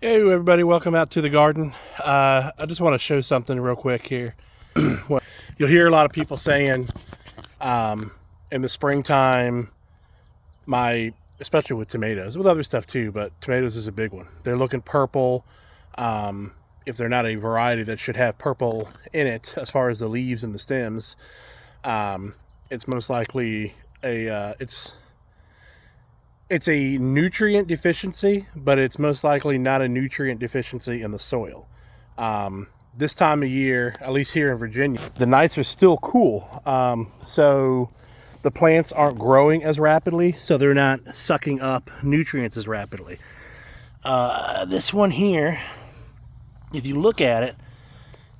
Hey everybody, welcome out to the garden. I just want to show something real quick here. Well, you'll hear a lot of people saying in the springtime, especially with tomatoes, with other stuff too, but tomatoes is a big one. They're looking purple. If they're not a variety that should have purple in it, as far as the leaves and the stems, it's most likely it's a nutrient deficiency, but it's most likely not a nutrient deficiency in the soil. This time of year, at least here in Virginia, the nights are still cool. So the plants aren't growing as rapidly, so they're not sucking up nutrients as rapidly. This one here, if you look at it,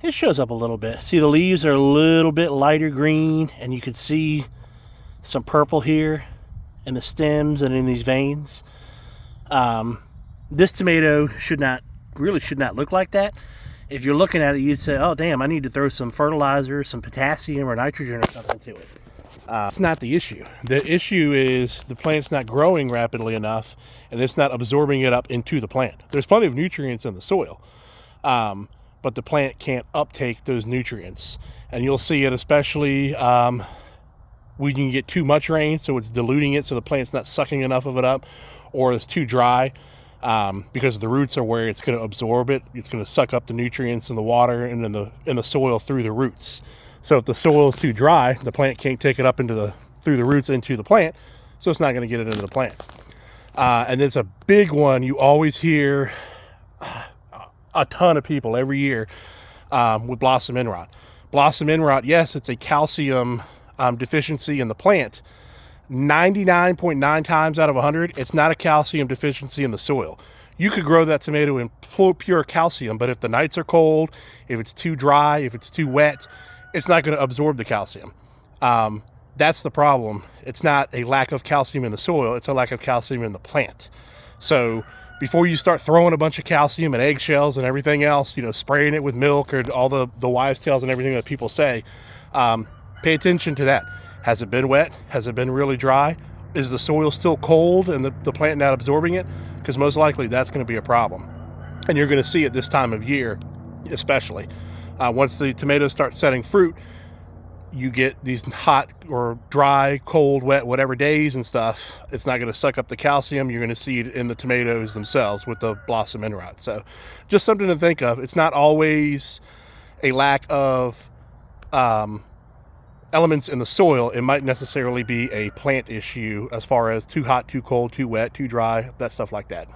it shows up a little bit. See, the leaves are a little bit lighter green, and you can see some purple here in the stems and in these veins. This tomato should not look like that. If you're looking at it, you'd say, oh damn, I need to throw some fertilizer, some potassium or nitrogen or something to it. It's not the issue. The issue is the plant's not growing rapidly enough, and it's not absorbing it up into the plant. There's plenty of nutrients in the soil, but the plant can't uptake those nutrients. And you'll see it especially we can get too much rain, so it's diluting it, so the plant's not sucking enough of it up, or it's too dry, because the roots are where it's going to absorb it. It's going to suck up the nutrients in the water and in the soil through the roots. So if the soil is too dry, the plant can't take it up through the roots into the plant, so it's not going to get it into the plant. And there's a big one you always hear a ton of people every year with blossom end rot. Blossom end rot, yes, it's a calcium deficiency in the plant. 99.9 times out of 100, it's not a calcium deficiency in the soil. You could grow that tomato in pure calcium, but if the nights are cold, if it's too dry, if it's too wet, it's not going to absorb the calcium. That's the problem. It's not a lack of calcium in the soil, it's a lack of calcium in the plant. So before you start throwing a bunch of calcium and eggshells and everything else, spraying it with milk or all the wives' tales and everything that people say, pay attention to that. Has it been wet? Has it been really dry? Is the soil still cold and the plant not absorbing it? Because most likely that's going to be a problem. And you're going to see it this time of year, especially. Once the tomatoes start setting fruit, you get these hot or dry, cold, wet, whatever days and stuff. It's not going to suck up the calcium. You're going to see it in the tomatoes themselves with the blossom end rot. So just something to think of. It's not always a lack of elements in the soil. It might necessarily be a plant issue as far as too hot, too cold, too wet, too dry, that stuff like that.